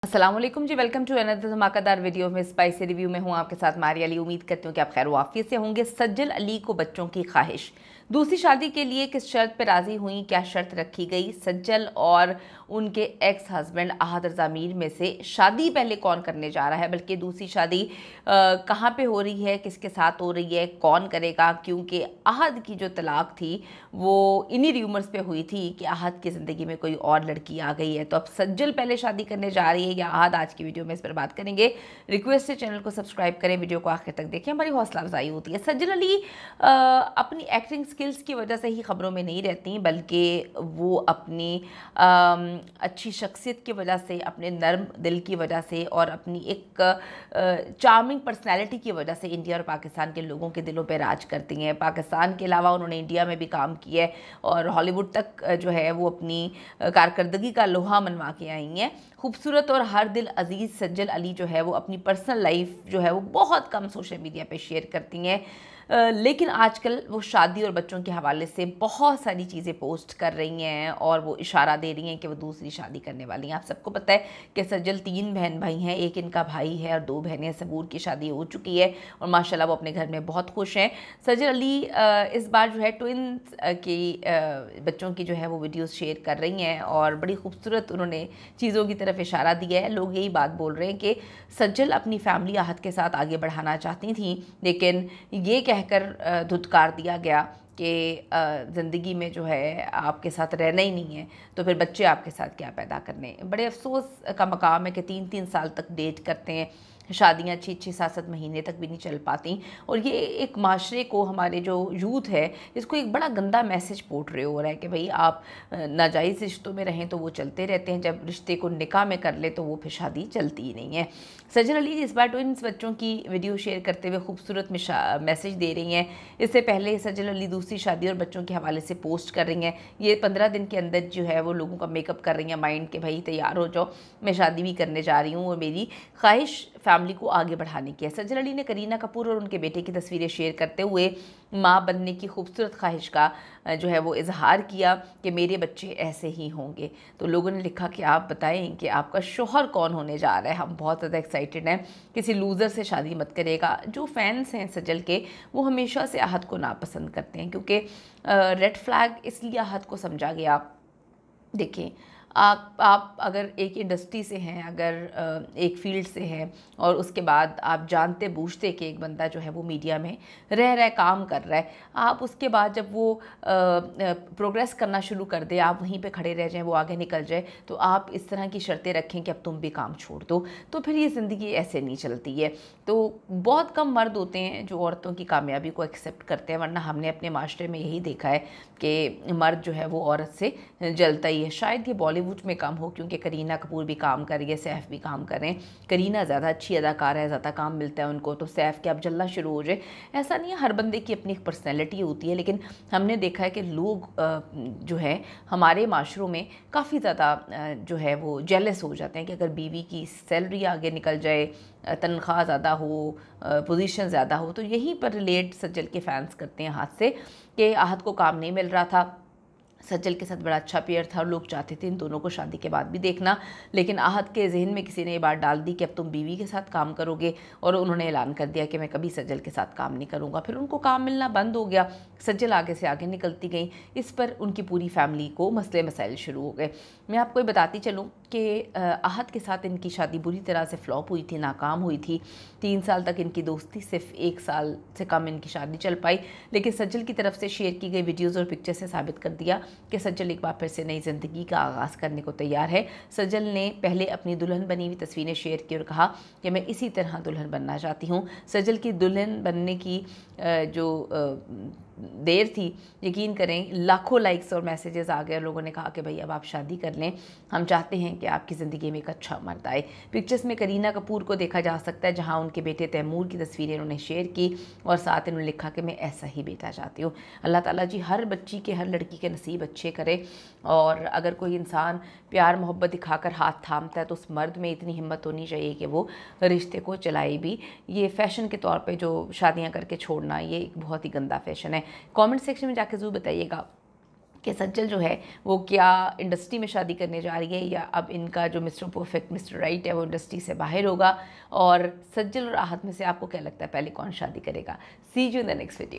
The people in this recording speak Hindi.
अस्सलाम वालेकुम जी, वेलकम टू अनदर धमाकेदार वीडियो में स्पाइसी रिव्यू में हूँ आपके साथ मारिया अली। उम्मीद करती हूँ कि आप खैर वाफियत से होंगे। सज्जल अली को बच्चों की ख्वाहिश, दूसरी शादी के लिए किस शर्त पर राजी हुई, क्या शर्त रखी गई? सज्जल और उनके एक्स हस्बैंड अहद रज़ा मीर में से शादी पहले कौन करने जा रहा है, बल्कि दूसरी शादी कहाँ पे हो रही है, किसके साथ हो रही है, कौन करेगा? क्योंकि अहद की जो तलाक थी वो इन्हीं र्यूमर्स पे हुई थी कि अहद की ज़िंदगी में कोई और लड़की आ गई है। तो अब सज्जल पहले शादी करने जा रही है या अहद? आज की वीडियो में इस पर बात करेंगे। रिक्वेस्ट है चैनल को सब्सक्राइब करें, वीडियो को आखिर तक देखें, हमारी हौसला अफजाई होती है। सज्जल अली अपनी एक्टिंग स्किल्स की वजह से ही खबरों में नहीं रहती, बल्कि वो अपनी अच्छी शख्सियत की वजह से, अपने नर्म दिल की वजह से और अपनी एक चार्मिंग पर्सनैलिटी की वजह से इंडिया और पाकिस्तान के लोगों के दिलों पर राज करती हैं। पाकिस्तान के अलावा उन्होंने इंडिया में भी काम किया है और हॉलीवुड तक जो है वो अपनी कारकर्दगी का लोहा मनवा के आई हैं। खूबसूरत और हर दिल अजीज़ सज्जल अली जो है वो अपनी पर्सनल लाइफ जो है वो बहुत कम सोशल मीडिया पे शेयर करती हैं, लेकिन आजकल वो शादी और बच्चों के हवाले से बहुत सारी चीज़ें पोस्ट कर रही हैं और वो इशारा दे रही हैं कि वो दूसरी शादी करने वाली हैं। आप सबको पता है कि सज्जल 3 बहन भाई हैं, एक इनका भाई है और 2 बहनें। सबूर की शादी हो चुकी है और माशाल्लाह वो अपने घर में बहुत खुश हैं। सज्जल अली इस बार जो है ट्विन्स की बच्चों की जो है वो वीडियोस शेयर कर रही हैं और बड़ी खूबसूरत उन्होंने चीज़ों की तरफ इशारा दिया है। लोग यही बात बोल रहे हैं कि सज्जल अपनी फैमिली अहद के साथ आगे बढ़ाना चाहती थी, लेकिन ये कहकर धुतकार दिया गया कि ज़िंदगी में जो है आपके साथ रहना ही नहीं है तो फिर बच्चे आपके साथ क्या पैदा करने। बड़े अफसोस का मकाम है कि 3-3 साल तक डेट करते हैं, शादियाँ 6-6, 7-7 महीने तक भी नहीं चल पाती और ये एक माशरे को, हमारे जो यूथ है, इसको एक बड़ा गंदा मैसेज पोर्ट्रे हो रहा है कि भाई आप नाजायज़ रिश्तों में रहें तो वो चलते रहते हैं, जब रिश्ते को निकाह में कर ले तो वो फिर शादी चलती ही नहीं है। सज्जल अली इस बार ट्विन्स बच्चों की वीडियो शेयर करते हुए खूबसूरत मैसेज दे रही हैं। इससे पहले सज्जल अली दूसरी शादी और बच्चों के हवाले से पोस्ट कर रही हैं। ये 15 दिन के अंदर जो है वो लोगों का मेकअप कर रही हैं माइंड के, भाई तैयार हो जाओ, मैं शादी भी करने जा रही हूँ और मेरी ख्वाहिश फैमिली को आगे बढ़ाने की है। सज्जल अली ने करीना कपूर और उनके बेटे की तस्वीरें शेयर करते हुए माँ बनने की खूबसूरत ख्वाहिश का जो है वो इजहार किया कि मेरे बच्चे ऐसे ही होंगे। तो लोगों ने लिखा कि आप बताएं कि आपका शौहर कौन होने जा रहा है, हम बहुत ज़्यादा एक्साइटेड हैं, किसी लूज़र से शादी मत करेगा। जो फैंस हैं सज्जल के वो हमेशा से अहद को नापसंद करते हैं क्योंकि रेड फ्लैग इसलिए अहद को समझा गया। देखें, आप अगर एक इंडस्ट्री से हैं, अगर एक फील्ड से हैं और उसके बाद आप जानते बूझते कि एक बंदा जो है वो मीडिया में रह रहा है, काम कर रहा है, आप उसके बाद जब वो प्रोग्रेस करना शुरू कर दे, आप वहीं पे खड़े रह जाएं, वो आगे निकल जाए, तो आप इस तरह की शर्तें रखें कि अब तुम भी काम छोड़ दो, तो फिर ये ज़िंदगी ऐसे नहीं चलती है। तो बहुत कम मर्द होते हैं जो औरतों की कामयाबी को एक्सेप्ट करते हैं, वरना हमने अपने माशरे में यही देखा है कि मर्द जो है वो औरत से जलता ही है। शायद ये बॉलीवुड में कम हो क्योंकि करीना कपूर भी काम कर रही है, सैफ भी काम कर रहे हैं। करीना ज़्यादा अच्छी अदाकार है, ज़्यादा काम मिलता है उनको, तो सैफ के अब जलना शुरू हो जाए। ऐसा नहीं है, हर बंदे की अपनी एक पर्सनैलिटी होती है, लेकिन हमने देखा है कि लोग जो है हमारे माशरों में काफ़ी ज़्यादा जो है वो जेलस हो जाते हैं कि अगर बीवी की सैलरी आगे निकल जाए, तनख्वाह ज़्यादा हो, पोजीशन ज़्यादा हो। तो यहीं पर रिलेट सज्जल के फैंस करते हैं हाथ से कि अहद को काम नहीं मिल रहा था, सज्जल के साथ बड़ा अच्छा पेयर था और लोग चाहते थे इन दोनों को शादी के बाद भी देखना, लेकिन अहद के जहन में किसी ने ये बात डाल दी कि अब तुम बीवी के साथ काम करोगे और उन्होंने ऐलान कर दिया कि मैं कभी सज्जल के साथ काम नहीं करूँगा। फिर उनको काम मिलना बंद हो गया, सज्जल आगे से आगे निकलती गई, इस पर उनकी पूरी फैमिली को मसले मसाइल शुरू हो गए। मैं आपको ये बताती चलूँ कि अहद के साथ इनकी शादी बुरी तरह से फ्लॉप हुई थी, नाकाम हुई थी। 3 साल तक इनकी दोस्ती, सिर्फ 1 साल से कम इनकी शादी चल पाई, लेकिन सज्जल की तरफ से शेयर की गई वीडियोज़ और पिक्चर से साबित कर दिया कि सज्जल एक बार फिर से नई ज़िंदगी का आगाज़ करने को तैयार है। सज्जल ने पहले अपनी दुल्हन बनी हुई तस्वीरें शेयर की और कहा कि मैं इसी तरह दुल्हन बनना चाहती हूँ। सज्जल की दुल्हन बनने की जो देर थी, यकीन करें लाखों लाइक्स और मैसेजेस आ गए। लोगों ने कहा कि भाई अब आप शादी कर लें, हम चाहते हैं कि आपकी ज़िंदगी में एक अच्छा मर्द आए। पिक्चर्स में करीना कपूर को देखा जा सकता है, जहां उनके बेटे तैमूर की तस्वीरें उन्होंने शेयर की और साथ इन्होंने लिखा कि मैं ऐसा ही बेटा चाहती हूँ। अल्लाह ताला जी हर बच्ची के, हर लड़की के नसीब अच्छे करे, और अगर कोई इंसान प्यार मोहब्बत दिखाकर हाथ थामता है तो उस मर्द में इतनी हिम्मत होनी चाहिए कि वो रिश्ते को चलाए भी। ये फ़ैशन के तौर पे जो शादियां करके छोड़ना, ये एक बहुत ही गंदा फ़ैशन है। कमेंट सेक्शन में जाके ज़रूर बताइएगा कि सज्जल जो है वो क्या इंडस्ट्री में शादी करने जा रही है या अब इनका जो मिस्टर परफेक्ट मिस्टर राइट है वो इंडस्ट्री से बाहर होगा। और सज्जल और आहत में से आपको क्या लगता है पहले कौन शादी करेगा? See you in the next video.